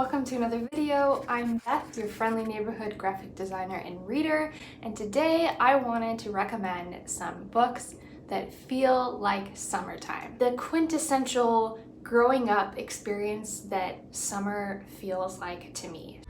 Welcome to another video. I'm Beth, your friendly neighborhood graphic designer and reader, and today I wanted to recommend some books that feel like summertime. The quintessential growing up experience that summer feels like to me.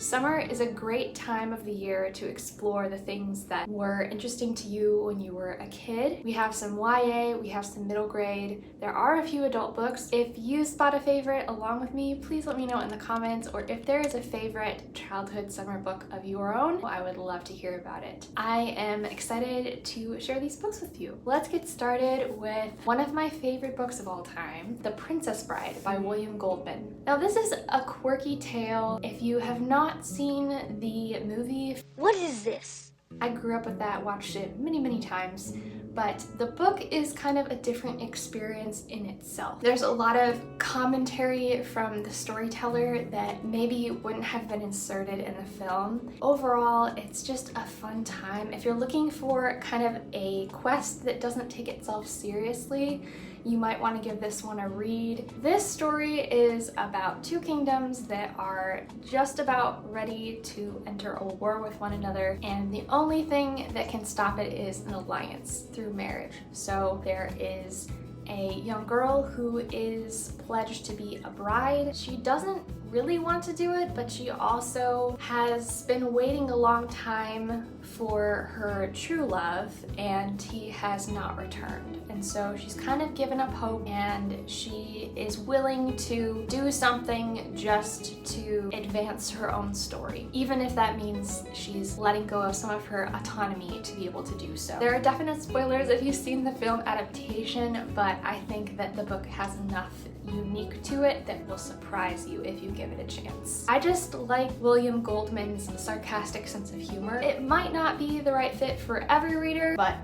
Summer is a great time of the year to explore the things that were interesting to you when you were a kid. We have some YA, we have some middle grade, there are a few adult books. If you spot a favorite along with me, please let me know in the comments, or if there is a favorite childhood summer book of your own, I would love to hear about it. I am excited to share these books with you. Let's get started with one of my favorite books of all time, The Princess Bride by William Goldman. Now this is a quirky tale. If you have not seen the movie, what is this? I grew up with that, watched it many times, but the book is kind of a different experience in itself. There's a lot of commentary from the storyteller that maybe wouldn't have been inserted in the film. Overall, it's just a fun time. If you're looking for kind of a quest that doesn't take itself seriously, you might want to give this one a read. This story is about two kingdoms that are just about ready to enter a war with one another, and the only thing that can stop it is an alliance through marriage. So there is a young girl who is pledged to be a bride. She doesn't really want to do it, but she also has been waiting a long time for her true love, and he has not returned. And so she's kind of given up hope, and she is willing to do something just to advance her own story, even if that means she's letting go of some of her autonomy to be able to do so. There are definite spoilers if you've seen the film adaptation, but I think that the book has enough unique to it that will surprise you if you give it a chance. I just like William Goldman's sarcastic sense of humor. It might not be the right fit for every reader, but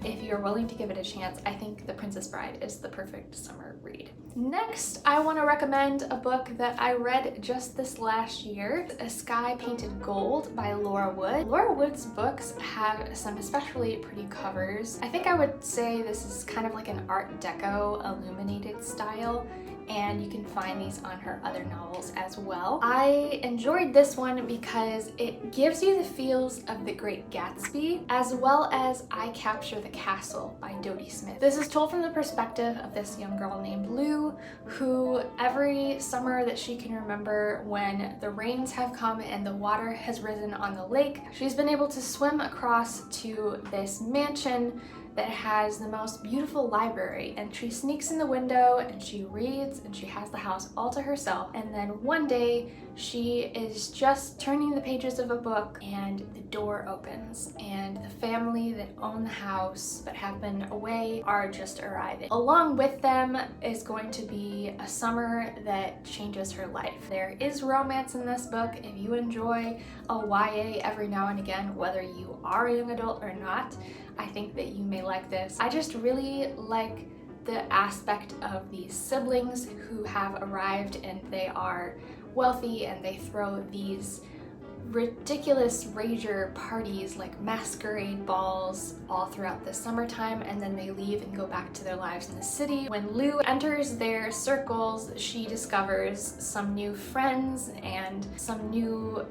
if you're willing to give it a chance, I think The Princess Bride is the perfect summer read. Next, I want to recommend a book that I read just this last year, A Sky Painted Gold by Laura Wood. Laura Wood's books have some especially pretty covers. I think I would say this is kind of like an Art Deco illuminated style, and you can find these on her other novels as well. I enjoyed this one because it gives you the feels of The Great Gatsby, as well as I Capture the Castle by Dodie Smith. This is told from the perspective of this young girl named Lou, who every summer that she can remember, when the rains have come and the water has risen on the lake, she's been able to swim across to this mansion that has the most beautiful library, and she sneaks in the window and she reads and she has the house all to herself. And then one day she is just turning the pages of a book and the door opens, and the family that own the house but have been away are just arriving. Along with them is going to be a summer that changes her life. There is romance in this book. If you enjoy a YA every now and again, whether you are a young adult or not, I think that you may like this. I just really like the aspect of these siblings who have arrived, and they are wealthy and they throw these ridiculous rager parties, like masquerade balls, all throughout the summertime, and then they leave and go back to their lives in the city. When Lou enters their circles, she discovers some new friends and some new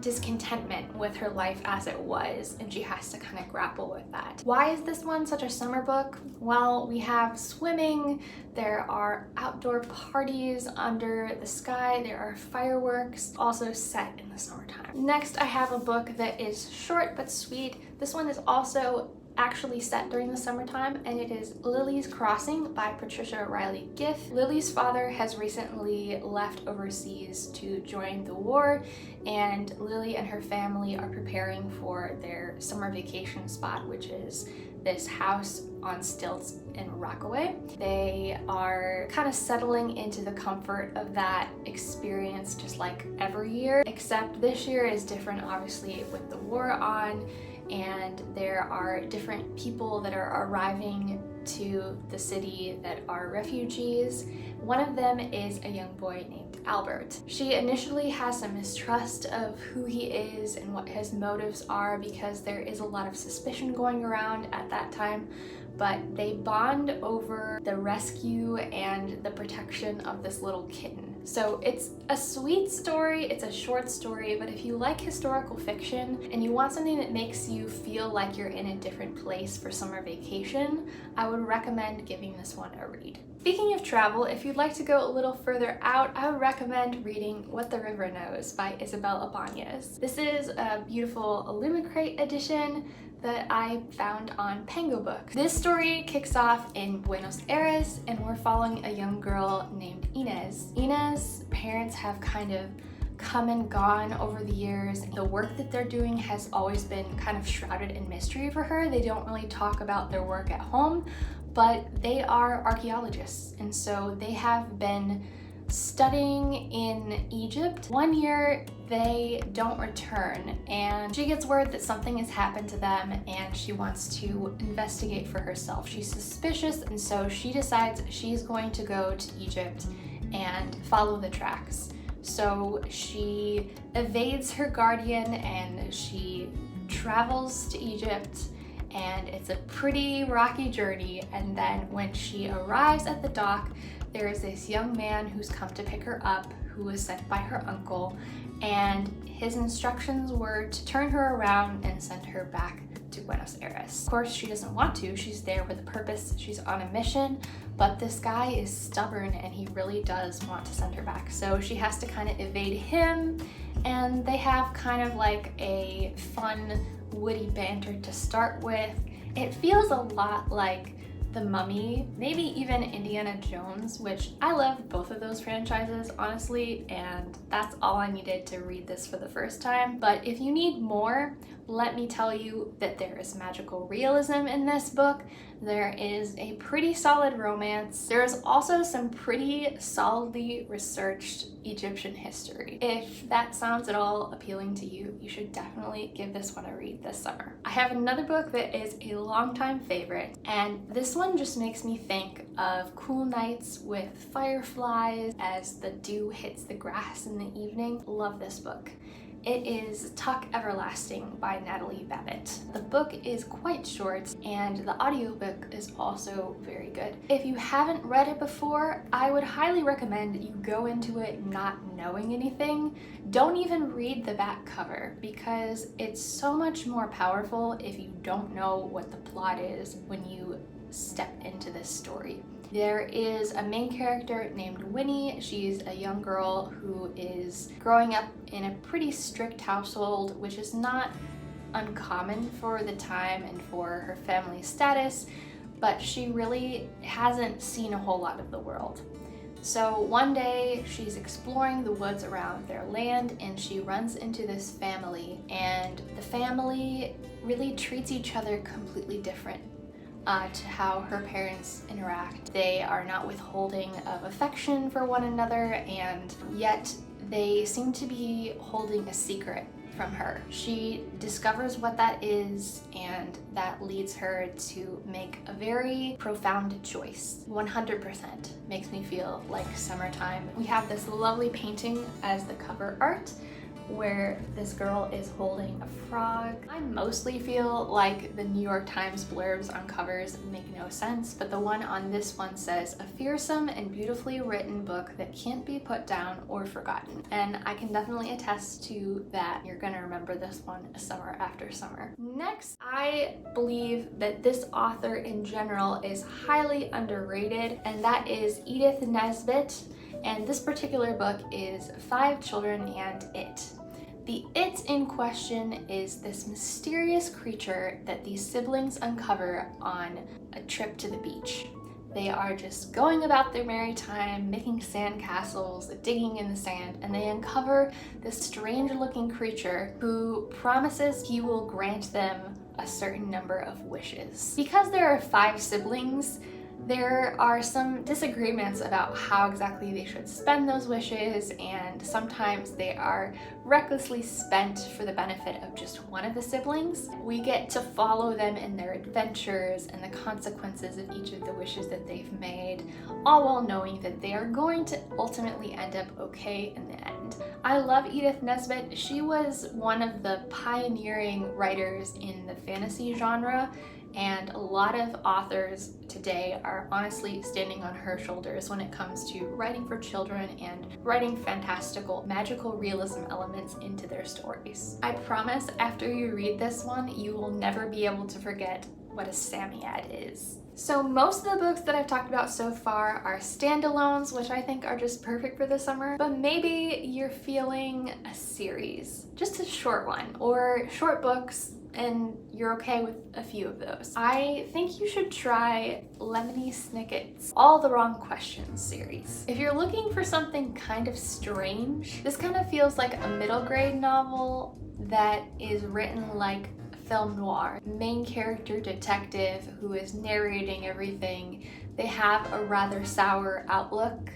discontentment with her life as it was, and she has to kind of grapple with that. Why is this one such a summer book? Well, we have swimming, there are outdoor parties under the sky, there are fireworks, also set in the summertime. Next, I have a book that is short but sweet. This one is also actually set during the summertime, and it is Lily's Crossing by Patricia Riley Giff. Lily's father has recently left overseas to join the war, and Lily and her family are preparing for their summer vacation spot, which is this house on stilts in Rockaway. They are kind of settling into the comfort of that experience just like every year, except this year is different, obviously, with the war on, and there are different people that are arriving to the city that are refugees. One of them is a young boy named Albert. She initially has some mistrust of who he is and what his motives are because there is a lot of suspicion going around at that time, but they bond over the rescue and the protection of this little kitten. So it's a sweet story, it's a short story, but if you like historical fiction and you want something that makes you feel like you're in a different place for summer vacation, I would recommend giving this one a read. Speaking of travel, if you'd like to go a little further out, I would recommend reading What the River Knows by Isabel Ibanez. This is a beautiful Illumicrate edition that I found on Covergirlbooks. This story kicks off in Buenos Aires and we're following a young girl named Inez. Inez's parents have kind of come and gone over the years. The work that they're doing has always been kind of shrouded in mystery for her. They don't really talk about their work at home, but they are archaeologists, and so they have been studying in Egypt. One year they don't return and she gets word that something has happened to them and she wants to investigate for herself. She's suspicious, and so she decides she's going to go to Egypt and follow the tracks. So she evades her guardian and she travels to Egypt, and it's a pretty rocky journey. And then when she arrives at the dock, there is this young man who's come to pick her up, who was sent by her uncle, and his instructions were to turn her around and send her back to Buenos Aires. Of course, she doesn't want to. She's there with a purpose. She's on a mission, but this guy is stubborn and he really does want to send her back. So she has to kind of evade him, and they have kind of like a fun, witty banter to start with. It feels a lot like The Mummy, maybe even Indiana Jones, which I love both of those franchises, honestly, and that's all I needed to read this for the first time. But if you need more, let me tell you that there is magical realism in this book. There is a pretty solid romance. There's also some pretty solidly researched Egyptian history. If that sounds at all appealing to you, you should definitely give this one a read this summer. I have another book that is a longtime favorite, and this one just makes me think of cool nights with fireflies as the dew hits the grass in the evening. Love this book. It is Tuck Everlasting by Natalie Babbitt. The book is quite short and the audiobook is also very good. If you haven't read it before, I would highly recommend that you go into it not knowing anything. Don't even read the back cover because it's so much more powerful if you don't know what the plot is when you step into this story. There is a main character named Winnie. She's a young girl who is growing up in a pretty strict household, which is not uncommon for the time and for her family status, but she really hasn't seen a whole lot of the world. So one day she's exploring the woods around their land and she runs into this family, and the family really treats each other completely different to how her parents interact. They are not withholding of affection for one another, and yet they seem to be holding a secret from her. She discovers what that is, and that leads her to make a very profound choice. 100% makes me feel like summertime. We have this lovely painting as the cover art, where this girl is holding a frog. I mostly feel like the New York Times blurbs on covers make no sense, but the one on this one says, "A fearsome and beautifully written book that can't be put down or forgotten." And I can definitely attest to that. You're gonna remember this one summer after summer. Next, I believe that this author in general is highly underrated, and that is Edith Nesbit. And this particular book is 5 Children and It. The it in question is this mysterious creature that these siblings uncover on a trip to the beach. They are just going about their merry time, making sand castles, digging in the sand, and they uncover this strange looking creature who promises he will grant them a certain number of wishes. Because there are 5 siblings, There are some disagreements about how exactly they should spend those wishes, and sometimes they are recklessly spent for the benefit of just one of the siblings. We get to follow them in their adventures and the consequences of each of the wishes that they've made, all while knowing that they are going to ultimately end up okay in the end. I love Edith Nesbit. She was one of the pioneering writers in the fantasy genre, and a lot of authors today are honestly standing on her shoulders when it comes to writing for children and writing fantastical, magical realism elements into their stories. I promise after you read this one, you will never be able to forget what a Samiad is. So most of the books that I've talked about so far are standalones, which I think are just perfect for the summer, but maybe you're feeling a series, just a short one, or short books, and you're okay with a few of those. I think you should try Lemony Snicket's All the Wrong Questions series. If you're looking for something kind of strange, this kind of feels like a middle grade novel that is written like film noir. Main character detective who is narrating everything. They have a rather sour outlook,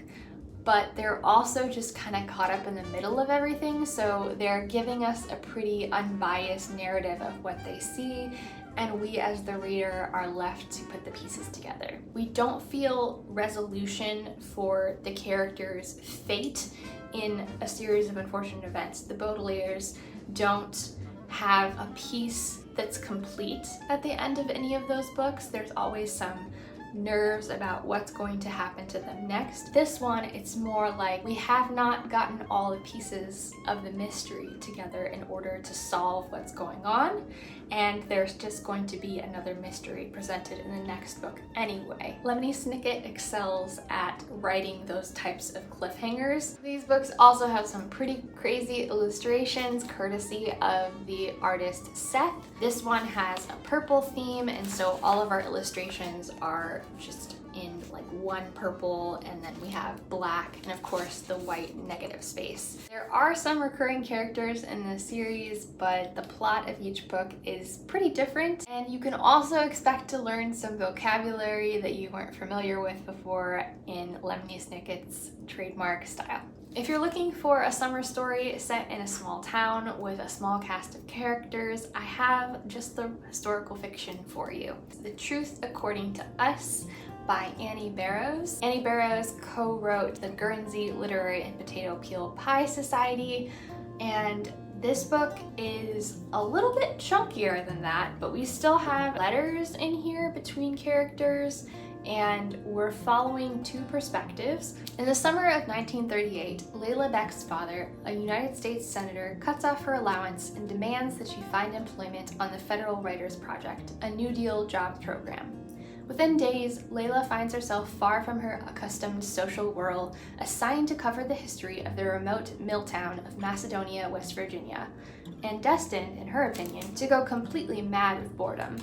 but they're also just kind of caught up in the middle of everything, so they're giving us a pretty unbiased narrative of what they see, and we as the reader are left to put the pieces together. We don't feel resolution for the character's fate in a series of unfortunate events. The Baudelaires don't have a piece that's complete at the end of any of those books. There's always some nerves about what's going to happen to them next. This one, it's more like we have not gotten all the pieces of the mystery together in order to solve what's going on, and there's just going to be another mystery presented in the next book anyway. Lemony Snicket excels at writing those types of cliffhangers. These books also have some pretty crazy illustrations courtesy of the artist Seth. This one has a purple theme, and so all of our illustrations are just in like one purple, and then we have black and of course the white negative space. There are some recurring characters in the series, but the plot of each book is pretty different, and you can also expect to learn some vocabulary that you weren't familiar with before in Lemony Snicket's trademark style. If you're looking for a summer story set in a small town with a small cast of characters, I have just the historical fiction for you. The Truth According to Us by Annie Barrows. Annie Barrows co-wrote the Guernsey Literary and Potato Peel Pie Society, and this book is a little bit chunkier than that, but we still have letters in here between characters, and we're following two perspectives. In the summer of 1938, Layla Beck's father, a United States senator, cuts off her allowance and demands that she find employment on the Federal Writers Project, a New Deal jobs program. Within days, Layla finds herself far from her accustomed social whirl, assigned to cover the history of the remote mill town of Macedonia, West Virginia, and destined, in her opinion, to go completely mad with boredom.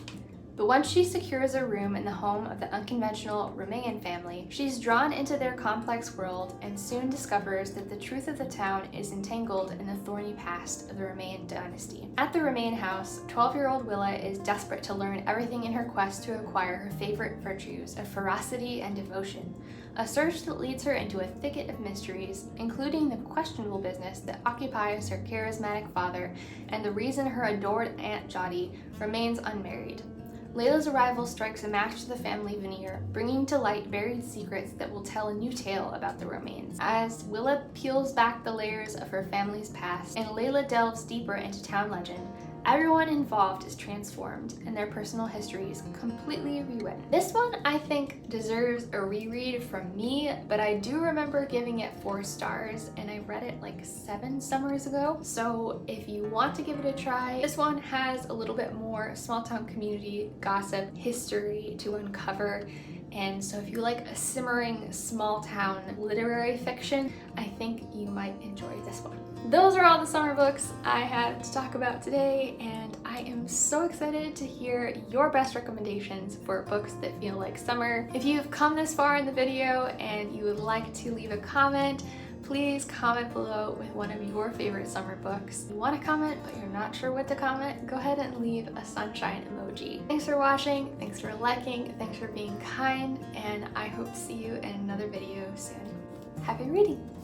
But once she secures a room in the home of the unconventional Romain family, she's drawn into their complex world and soon discovers that the truth of the town is entangled in the thorny past of the Romain dynasty. At the Romain house, 12-year-old Willa is desperate to learn everything in her quest to acquire her favorite virtues of ferocity and devotion, a search that leads her into a thicket of mysteries, including the questionable business that occupies her charismatic father and the reason her adored Aunt Jotty remains unmarried. Layla's arrival strikes a match to the family veneer, bringing to light buried secrets that will tell a new tale about the Romains. As Willa peels back the layers of her family's past and Layla delves deeper into town legend, everyone involved is transformed and their personal histories completely rewritten. This one, I think, deserves a reread from me, but I do remember giving it 4 stars, and I read it like 7 summers ago. So if you want to give it a try, this one has a little bit more small town community gossip history to uncover. And so if you like a simmering small town literary fiction, I think you might enjoy this one. Those are all the summer books I have to talk about today, and I am so excited to hear your best recommendations for books that feel like summer. If you've come this far in the video and you would like to leave a comment, please comment below with one of your favorite summer books. If you want to comment but you're not sure what to comment, go ahead and leave a sunshine emoji. Thanks for watching, thanks for liking, thanks for being kind, and I hope to see you in another video soon. Happy reading!